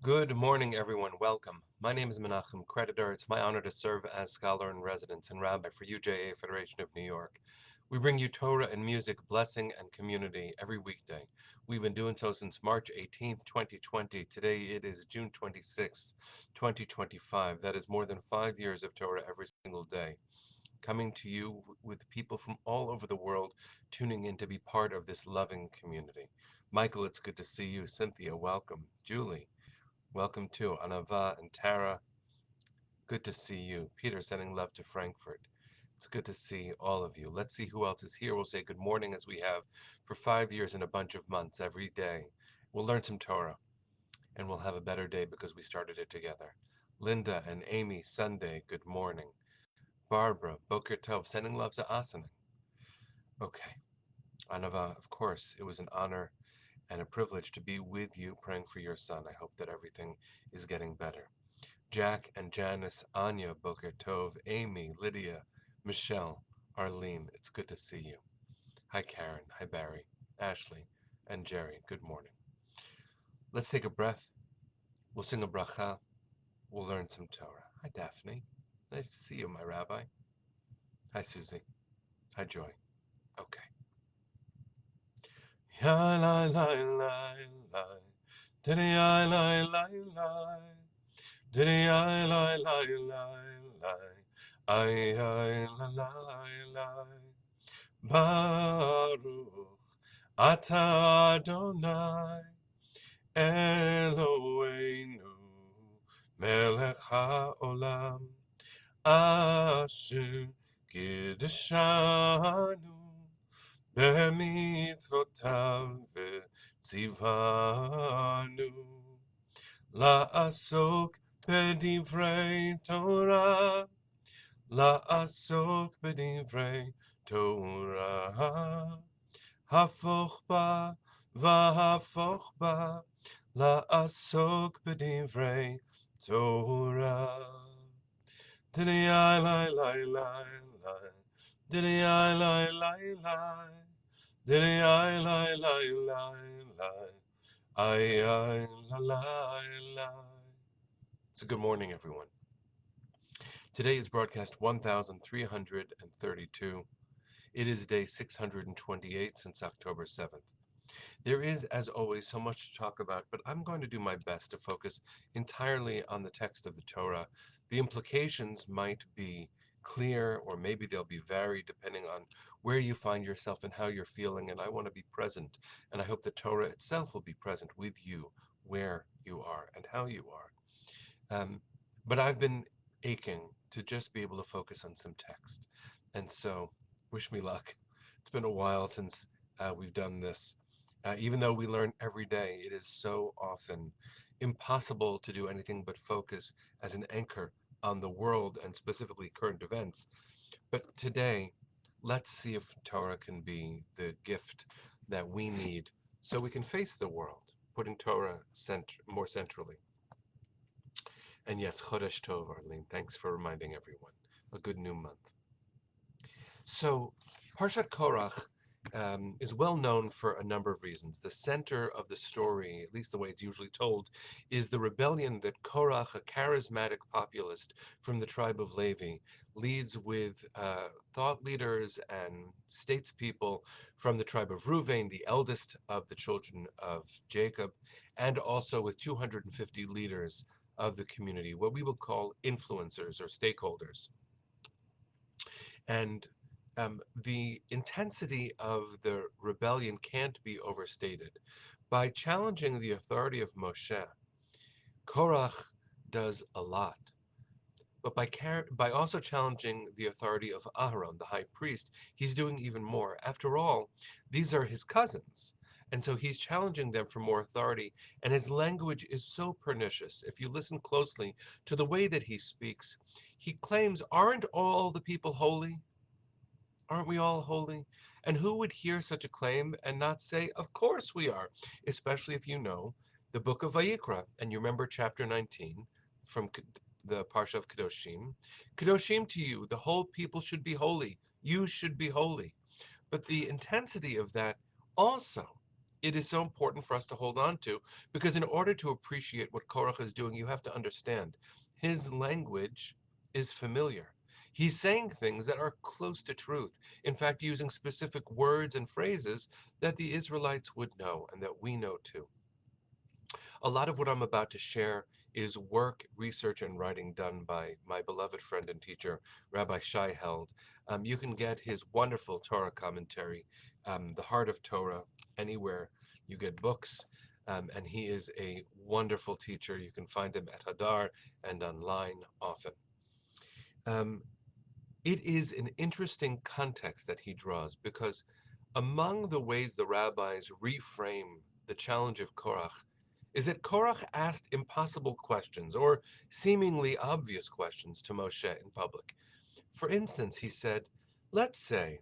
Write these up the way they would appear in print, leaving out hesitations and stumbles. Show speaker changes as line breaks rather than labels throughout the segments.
Good morning, everyone. Welcome. My name is Menachem Creditor. It's my honor to serve as scholar in residence and rabbi for UJA Federation of New York. We bring you Torah and music, blessing, and community every weekday. We've been doing so since March 18th, 2020. Today it is June 26th, 2025. That is more than 5 years of Torah every single day. Coming to you with people from all over the world tuning in to be part of this loving community. Michael, it's good to see you. Cynthia, welcome. Julie, welcome too. Anava and Tara, good to see you. Peter, sending love to Frankfurt. It's good to see all of you. Let's see who else is here. We'll say good morning as we have for 5 years and a bunch of months every day. We'll learn some Torah and we'll have a better day because we started it together. Linda and Amy, Sunday, good morning. Barbara, Boker Tov, sending love to Asaning. Okay. Anava, of course, it was an honor and a privilege to be with you praying for your son. I hope that everything is getting better. Jack and Janice, Anya, Boker Tov, Amy, Lydia, Michelle, Arlene, it's good to see you. Hi, Karen. Hi, Barry, Ashley, and Jerry. Good morning. Let's take a breath. We'll sing a bracha. We'll learn some Torah. Hi, Daphne. Nice to see you, my rabbi. Hi, Susie. Hi, Joy. Okay. Ya la la la la, diddy I la la la, diddy I la la la la, I la la la. Baruch Ata Adonai Eloheinu Melech haolam Asher Kiddushanu במצוותיו וציוונו לעסוק בדברי תורה, לעסוק בדברי תורה, הפוך בה והפוך בה, לעסוק בדברי תורה. דלי לי לי לי לי, דלי לי לי לי, diddy I lie lie lie lie, I lie lie. So good morning, everyone. Today is broadcast 1332. It is day 628 since October 7th. There is, as always, so much to talk about, but I'm going to do my best to focus entirely on the text of the Torah. The implications might be clear, or maybe they'll be varied depending on where you find yourself and how you're feeling, and I want to be present, and I hope the Torah itself will be present with you where you are and how you are. But I've been aching to just be able to focus on some text, and so wish me luck. It's been a while since we've done this. Even though we learn every day, it is so often impossible to do anything but focus as an anchor on the world and specifically current events. But today, let's see if Torah can be the gift that we need so we can face the world, putting Torah more centrally. And yes, Chodesh Tov, Arlene, thanks for reminding everyone. A good new month. So, Parshat Korach is well known for a number of reasons. The center of the story, at least the way it's usually told, is the rebellion that Korach, a charismatic populist from the tribe of Levi, leads with thought leaders and statespeople from the tribe of Reuven, the eldest of the children of Jacob, and also with 250 leaders of the community, what we will call influencers or stakeholders. And the intensity of the rebellion can't be overstated. By challenging the authority of Moshe, Korach does a lot. But by also challenging the authority of Aharon, the high priest, he's doing even more. After all, these are his cousins. And so he's challenging them for more authority. And his language is so pernicious. If you listen closely to the way that he speaks, he claims, aren't all the people holy? Aren't we all holy? And who would hear such a claim and not say, of course we are, especially if you know the book of Vayikra, and you remember chapter 19 from the Parsha of Kedoshim. Kedoshim to you, the whole people should be holy. You should be holy. But the intensity of that also it is so important for us to hold on to, because in order to appreciate what Korach is doing, you have to understand his language is familiar. He's saying things that are close to truth, in fact, using specific words and phrases that the Israelites would know and that we know too. A lot of what I'm about to share is work, research, and writing done by my beloved friend and teacher, Rabbi Shai Held. You can get his wonderful Torah commentary, The Heart of Torah, anywhere you get books. And he is a wonderful teacher. You can find him at Hadar and online often. Um, it is an interesting context that he draws, because among the ways the rabbis reframe the challenge of Korach is that Korach asked impossible questions or seemingly obvious questions to Moshe in public. For instance, he said, let's say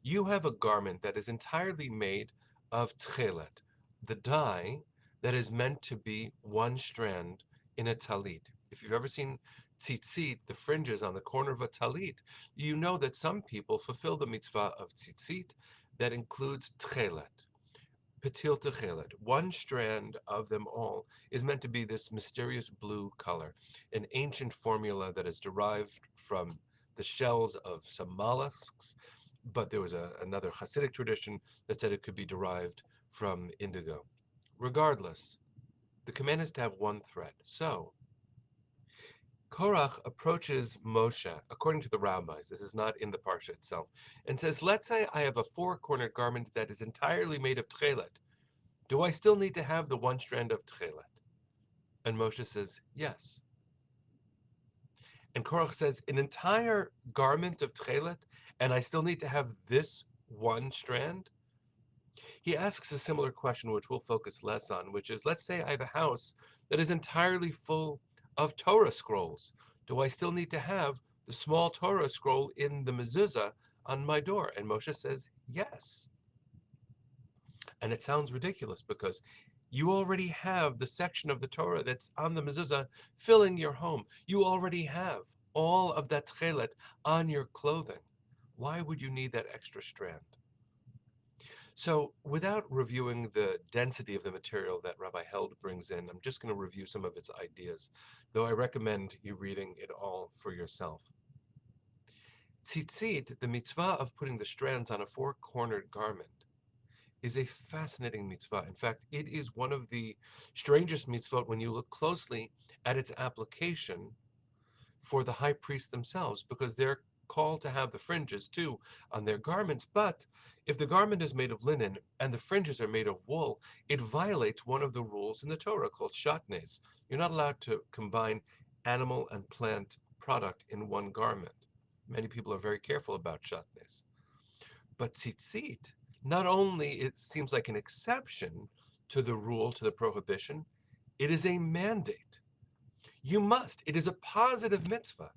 you have a garment that is entirely made of tchelet, the dye that is meant to be one strand in a talit. If you've ever seen tzitzit, the fringes on the corner of a talit, you know that some people fulfill the mitzvah of tzitzit that includes tchelet. Patil Techelet, one strand of them all, is meant to be this mysterious blue color, an ancient formula that is derived from the shells of some mollusks, but there was another Hasidic tradition that said it could be derived from indigo. Regardless, the command is to have one thread. So, Korach approaches Moshe, according to the rabbis, this is not in the parsha itself, and says, let's say I have a four-cornered garment that is entirely made of tchelet. Do I still need to have the one strand of tchelet? And Moshe says, yes. And Korach says, an entire garment of tchelet, and I still need to have this one strand? He asks a similar question, which we'll focus less on, which is, let's say I have a house that is entirely full of Torah scrolls. Do I still need to have the small Torah scroll in the mezuzah on my door? And Moshe says, yes. And it sounds ridiculous, because you already have the section of the Torah that's on the mezuzah filling your home. You already have all of that tchelet on your clothing. Why would you need that extra strand? So without reviewing the density of the material that Rabbi Held brings in, I'm just going to review some of its ideas, though I recommend you reading it all for yourself. Tzitzit, the mitzvah of putting the strands on a four-cornered garment, is a fascinating mitzvah. In fact, it is one of the strangest mitzvot when you look closely at its application for the high priests themselves, because they're called to have the fringes too on their garments. But if the garment is made of linen and the fringes are made of wool, it violates one of the rules in the Torah called shatnez. You're not allowed to combine animal and plant product in one garment. Many people are very careful about shatnez. But tzitzit, not only it seems like an exception to the rule, to the prohibition, it is a mandate. You must, it is a positive mitzvah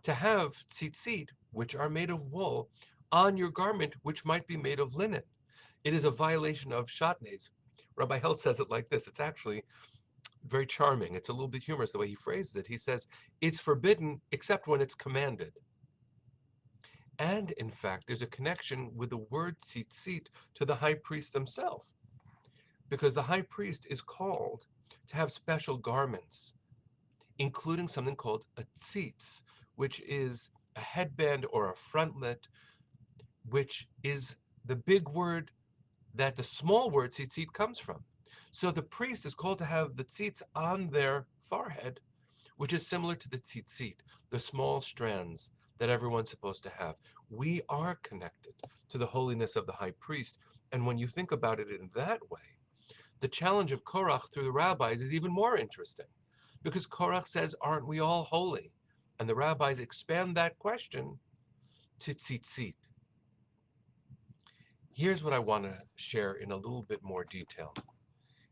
to have tzitzit, which are made of wool, on your garment, which might be made of linen. It is a violation of shatnez. Rabbi Held says it like this. It's actually very charming. It's a little bit humorous the way he phrases it. He says, it's forbidden except when it's commanded. And in fact, there's a connection with the word tzitzit to the high priest himself, because the high priest is called to have special garments, including something called a tzitz, which is a headband or a frontlet, which is the big word that the small word tzitzit comes from. So the priest is called to have the tzitz on their forehead, which is similar to the tzitzit, the small strands that everyone's supposed to have. We are connected to the holiness of the high priest. And when you think about it in that way, the challenge of Korach through the rabbis is even more interesting, because Korach says, aren't we all holy? And the rabbis expand that question to tzitzit. Here's what I want to share in a little bit more detail,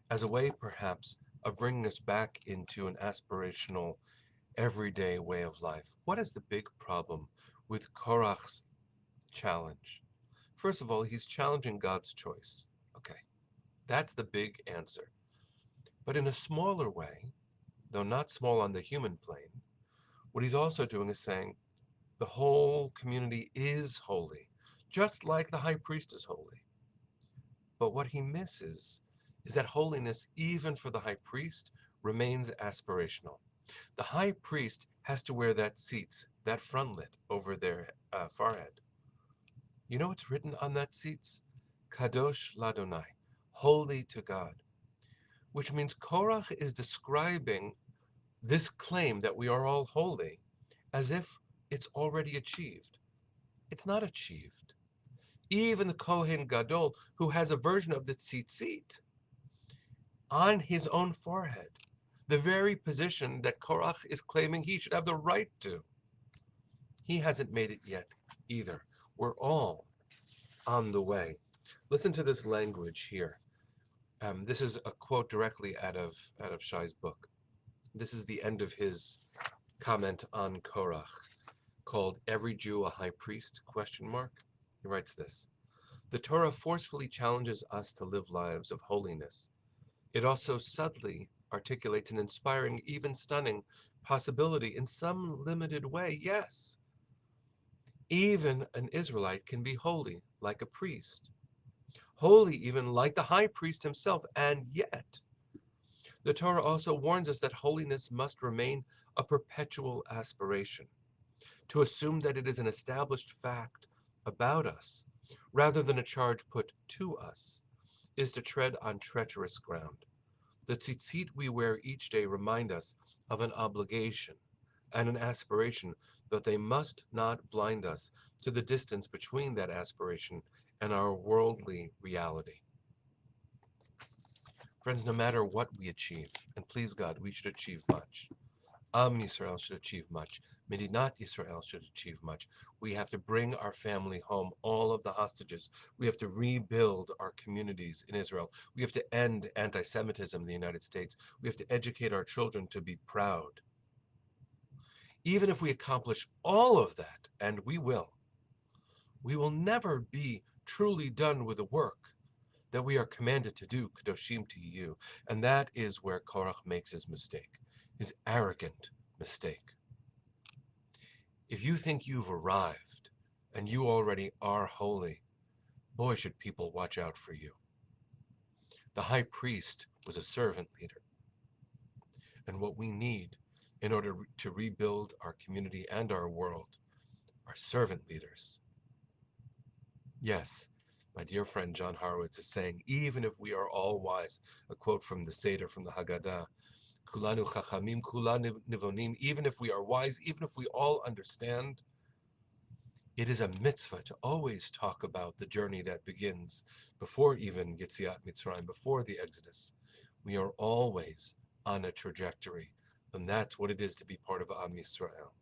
as a way perhaps of bringing us back into an aspirational, everyday way of life. What is the big problem with Korach's challenge? First of all, he's challenging God's choice. Okay, that's the big answer. But in a smaller way, though not small on the human plane, what he's also doing is saying the whole community is holy, just like the high priest is holy. But what he misses is that holiness, even for the high priest, remains aspirational. The high priest has to wear that tzitz, that frontlet, over their forehead. You know what's written on that tzitz? Kadosh Ladonai, holy to God, which means Korach is describing this claim that we are all holy as if it's already achieved. It's not achieved. Even the Kohen Gadol, who has a version of the tzitzit on his own forehead, the very position that Korach is claiming he should have the right to, he hasn't made it yet either. We're all on the way. Listen to this language here. This is a quote directly out of Shai's book. This is the end of his comment on Korach, called "Every Jew a High Priest?" question mark. He writes this: the Torah forcefully challenges us to live lives of holiness. It also subtly articulates an inspiring, even stunning possibility in some limited way. Yes, even an Israelite can be holy like a priest, holy even like the high priest himself, and yet the Torah also warns us that holiness must remain a perpetual aspiration. To assume that it is an established fact about us, rather than a charge put to us, is to tread on treacherous ground. The tzitzit we wear each day remind us of an obligation and an aspiration, but they must not blind us to the distance between that aspiration and our worldly reality. Friends, no matter what we achieve, and please God, we should achieve much. Yisrael should achieve much. Medinat Yisrael should achieve much. We have to bring our family home, all of the hostages. We have to rebuild our communities in Israel. We have to end anti-Semitism in the United States. We have to educate our children to be proud. Even if we accomplish all of that, and we will never be truly done with the work that we are commanded to do, Kadoshim to you. And that is where Korach makes his mistake, his arrogant mistake. If you think you've arrived and you already are holy, boy, should people watch out for you. The high priest was a servant leader. And what we need in order to rebuild our community and our world are servant leaders. Yes, my dear friend John Horowitz is saying, even if we are all wise, a quote from the Seder, from the Haggadah, Kulanu chachamim, kulanu nivonim, even if we are wise, even if we all understand, it is a mitzvah to always talk about the journey that begins before even Yetziat Mitzrayim, before the Exodus. We are always on a trajectory, and that's what it is to be part of Am Yisrael.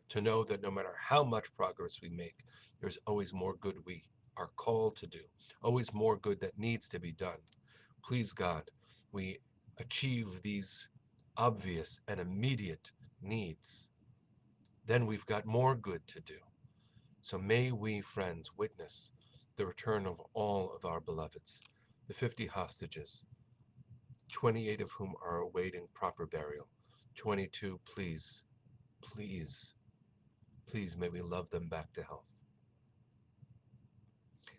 To know that no matter how much progress we make, there's always more good we are called to do, always more good that needs to be done. Please God, we achieve these obvious and immediate needs, then we've got more good to do. So may we, friends, witness the return of all of our beloveds, the 50 hostages, 28 of whom are awaiting proper burial. 22, please, please, please, may we love them back to health.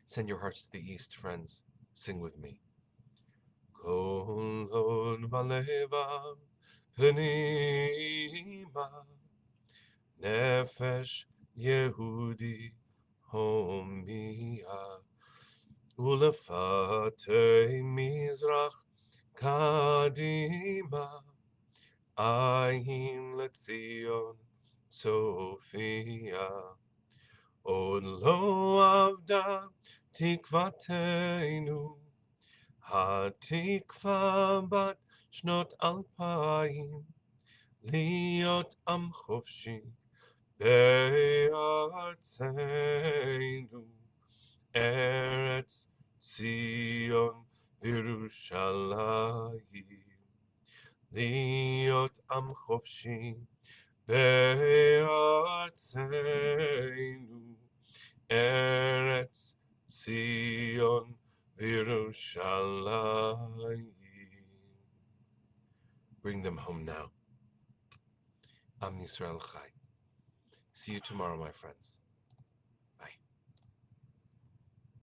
Send your hearts to the east, friends. Sing with me. Kol hod balevav pnima nefesh Yehudi homia ulefatei mizrach kadima ayin letzion Sophia od lo avda tikvatenu התקווה בת שנות 2000 להיות עם חופשי בארצנו ארץ ציון וירושלים להיות עם חופשי בארצנו ארץ ציון Virushalayim. Bring them home now. Am Yisrael Chai. See you tomorrow, my friends.